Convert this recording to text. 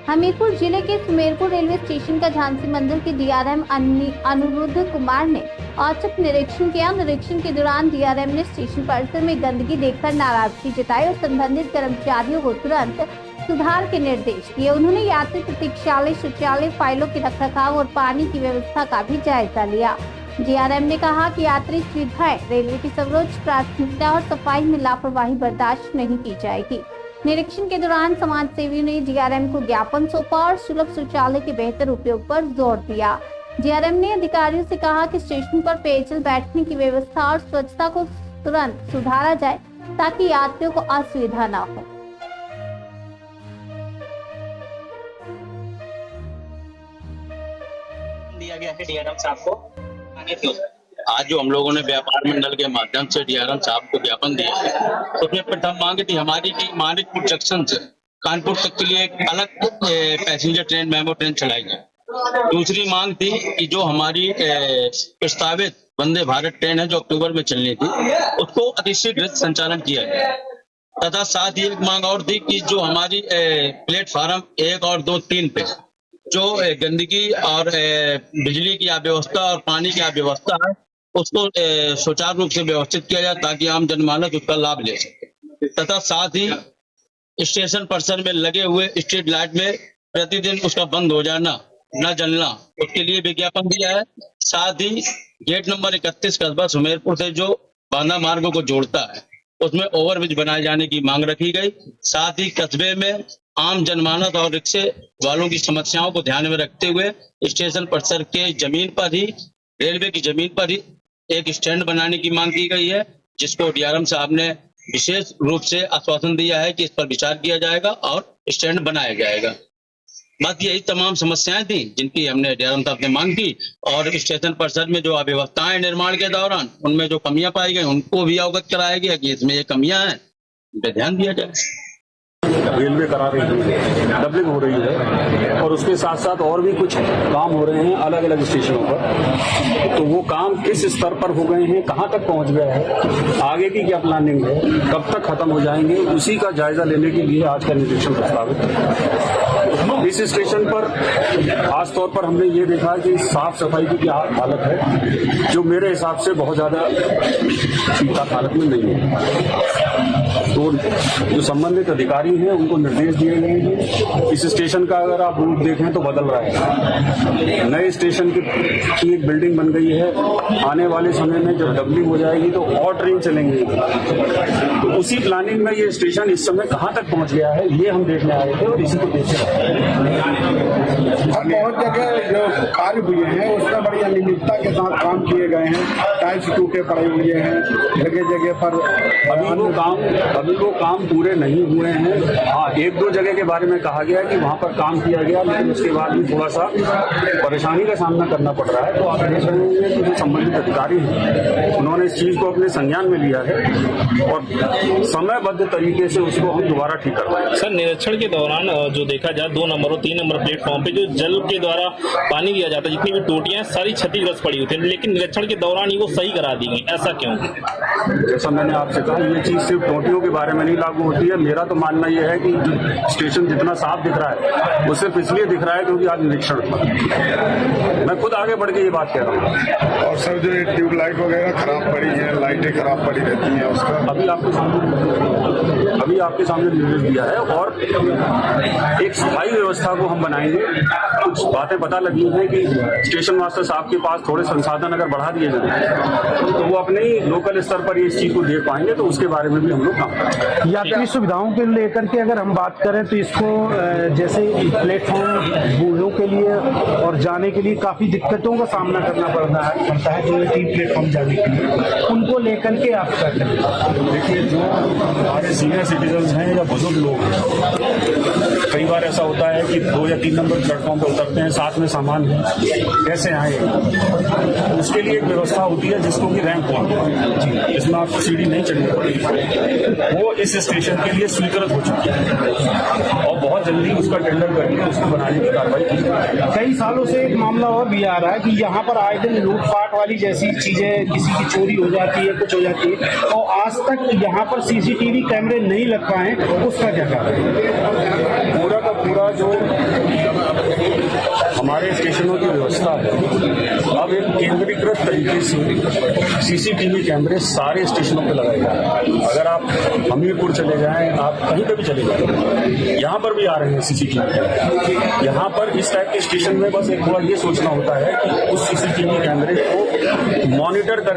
हमीरपुर जिले के Sumerpur railway station का झांसी मंडल के डीआरएम अनुरुद्ध कुमार ने औचक निरीक्षण किया। निरीक्षण के दौरान डीआरएम ने स्टेशन परिसर में गंदगी देखकर नाराजगी जताई और संबंधित कर्मचारियों को तुरंत सुधार के निर्देश दिए। उन्होंने यात्री प्रतीक्षालय, शौचालय, फाइलों के रखरखाव और पानी की व्यवस्था का भी जायजा लिया। डीआरएम ने कहा कि यात्री सुविधाएं रेलवे की सर्वोच्च प्राथमिकता और सफाई में लापरवाही बर्दाश्त नहीं की जाएगी। निरीक्षण के दौरान समाज सेवियों ने डीआरएम को ज्ञापन सौंपा और सुलभ शौचालय के बेहतर उपयोग पर जोर दिया। डीआरएम ने अधिकारियों से कहा कि स्टेशन पर पेयजल, बैठने की व्यवस्था और स्वच्छता को तुरंत सुधारा जाए ताकि यात्रियों को असुविधा न हो। दिया गया है डीआरएम साहब को आगे क्यों? आज जो हम लोगों ने व्यापार मंडल के माध्यम से डीआरएम साहब को ज्ञापन दिया है, तो उसमें प्रथम मांग थी हमारी कि मानिकपुर जंक्शन से कानपुर तक के लिए एक अलग पैसेंजर ट्रेन, मेमो ट्रेन चलाई जाए। दूसरी मांग थी कि जो हमारी प्रस्तावित वंदे भारत ट्रेन है जो अक्टूबर में चलनी थी, उसको अतिशीघ्र संचालन किया जाए। तथा साथ ही एक मांग और थी कि जो हमारी प्लेटफार्म 1 और 2, 3 पे जो गंदगी और बिजली की अव्यवस्था और पानी की अव्यवस्था है, उसको सुचारू रूप से व्यवस्थित किया जाए ताकि आम जनमानस उसका लाभ ले सके। तथा साथ ही स्टेशन परिसर में लगे हुए स्ट्रीट लाइट में प्रतिदिन उसका बंद हो जाना, न जलना, उसके लिए विज्ञापन दिया है। साथ ही गेट नंबर 31 कस्बा सुमेरपुर से जो बांदा मार्गों को जोड़ता है, उसमें ओवरब्रिज बनाए जाने की मांग रखी गई। साथ ही कस्बे में आम जनमानस और रिक्शे वालों की समस्याओं को ध्यान में रखते हुए स्टेशन परिसर के जमीन पर ही, रेलवे की जमीन पर ही एक स्टैंड बनाने की मांग की गई है, जिसको डीआरएम साहब ने विशेष रूप से आश्वासन दिया है कि इस पर विचार किया जाएगा और स्टैंड बनाया जाएगा। बस यही तमाम समस्याएं थी जिनकी हमने डीआरएम साहब ने मांग की, और स्टेशन परिसर में जो अव्यवस्थाएं निर्माण के दौरान उनमें जो कमियां पाई गई उनको भी अवगत कराया गया कि इसमें ये कमियां हैं, इन पे ध्यान दिया जाए। रेलवे करा रही है, डबलिंग हो रही है और उसके साथ साथ और भी कुछ काम हो रहे हैं अलग अलग स्टेशनों पर। तो वो काम किस स्तर पर हो गए हैं, कहाँ तक पहुंच गया है, आगे की क्या प्लानिंग है, कब तक खत्म हो जाएंगे, उसी का जायजा लेने के लिए आज का निरीक्षण प्रस्तावित है। इस स्टेशन पर खास तौर पर हमने ये देखा कि साफ सफाई की क्या हालत है, जो मेरे हिसाब से बहुत ज्यादा ठीक ठाक हालत में नहीं है। तो जो संबंधित अधिकारी हैं उनको निर्देश दिए गए हैं। इस स्टेशन का अगर आप रूट देखें तो बदल रहा है। नए स्टेशन की एक बिल्डिंग बन गई है। आने वाले समय में जब डबलिंग हो जाएगी तो और ट्रेन चलेंगी। तो उसी प्लानिंग में ये स्टेशन इस समय कहाँ तक पहुंच गया है, ये हम देखने आए थे और इसी को देख रहे हैं। बहुत जगह जो कार्य हुए हैं उसमें बड़ी अनियमितता के साथ काम किए गए हैं। टाइल्स टूटे पड़े हुए हैं जगह जगह पर। अभी वो काम पूरे नहीं हुए हैं। हाँ, 1-2 जगह के बारे में कहा गया कि वहाँ पर काम किया गया, लेकिन उसके बाद भी थोड़ा सा परेशानी का सामना करना पड़ रहा है। तो आप देख रहे होंगे कि जो संबंधित अधिकारी हैं उन्होंने इस चीज को अपने संज्ञान में लिया है और समयबद्ध तरीके से उसको हम दोबारा ठीक करवाएंगे। सर, निरीक्षण के दौरान जो देखा जाए 2 नंबर और 3 नंबर प्लेटफॉर्म पे जो जल के द्वारा पानी दिया जाता है, जितनी भी टोटियां सारी क्षतिग्रस्त पड़ी होती है, लेकिन निरीक्षण के दौरान ही वो सही करा दी गई, ऐसा क्यों? जैसा मैंने आपसे कहा, ये चीज सिर्फ टोटियों के बारे में नहीं लागू होती है। मेरा तो मानना यह है कि जो स्टेशन जितना साफ दिख रहा है वो सिर्फ इसलिए दिख रहा है क्योंकि आज निरीक्षण था। मैं खुद आगे बढ़ के ये बात कह रहा हूँ। और सर जो ट्यूबलाइट वगैरह खराब पड़ी है, लाइटें खराब पड़ी रहती हैं, उसका अभी आपके सामने निर्देश दिया है और एक स्थायी व्यवस्था को हम बनाएंगे। कुछ बातें पता लगी हैं कि स्टेशन मास्टर साहब के पास थोड़े संसाधन अगर बढ़ा दिए जाए तो वो अपने ही लोकल स्तर पर इस चीज को देख पाएंगे, तो उसके बारे में भी हम लोग काम करेंगे। यात्री सुविधाओं के लेकर के अगर हम बात करें तो इसको जैसे प्लेटफॉर्म बूढ़ों के लिए और जाने के लिए काफी दिक्कतों का सामना करना पड़ता है जो 3 प्लेटफॉर्म जाने के लिए, उनको लेकर के आप क्या करें? देखिए, जो हमारे सीनियर सिटीजन हैं या बुजुर्ग लोग हैं, कई बार ऐसा होता है कि 2 या 3 नंबर प्लेटफॉर्म पर उतरते हैं, साथ में सामान है, कैसे आए? उसके लिए एक व्यवस्था होती है जिसको कि रैंप वॉक, जिसमें आपको सीढ़ी नहीं चढ़नी पड़ेगी। वो इस स्टेशन के लिए स्वीकृत हो चुकी है और बहुत जल्दी उसका टेंडर करके उसको बनाने की कार्रवाई की जाएगी। कई सालों से एक मामला और भी आ रहा है कि यहाँ पर आए दिन लूटपाट वाली जैसी चीजें, किसी की चोरी हो जाती है, कुछ हो जाती है, और आज तक यहाँ पर सीसीटीवी कैमरे नहीं लग पाए, उसका क्या कारण है? पूरा का पूरा जो हमारे स्टेशनों की व्यवस्था है अब एक केंद्रीकृत तरीके से सीसीटीवी कैमरे सारे स्टेशनों पर लगाए जा रहे हैं। अगर आप हमीरपुर चले जाएं, आप कहीं पर भी चले जाएं, यहाँ पर भी आ रहे हैं सीसीटीवी कैमरे। यहाँ पर इस टाइप के स्टेशन में बस एक थोड़ा ये सोचना होता है कि उस सीसीटीवी कैमरे को मॉनिटर करने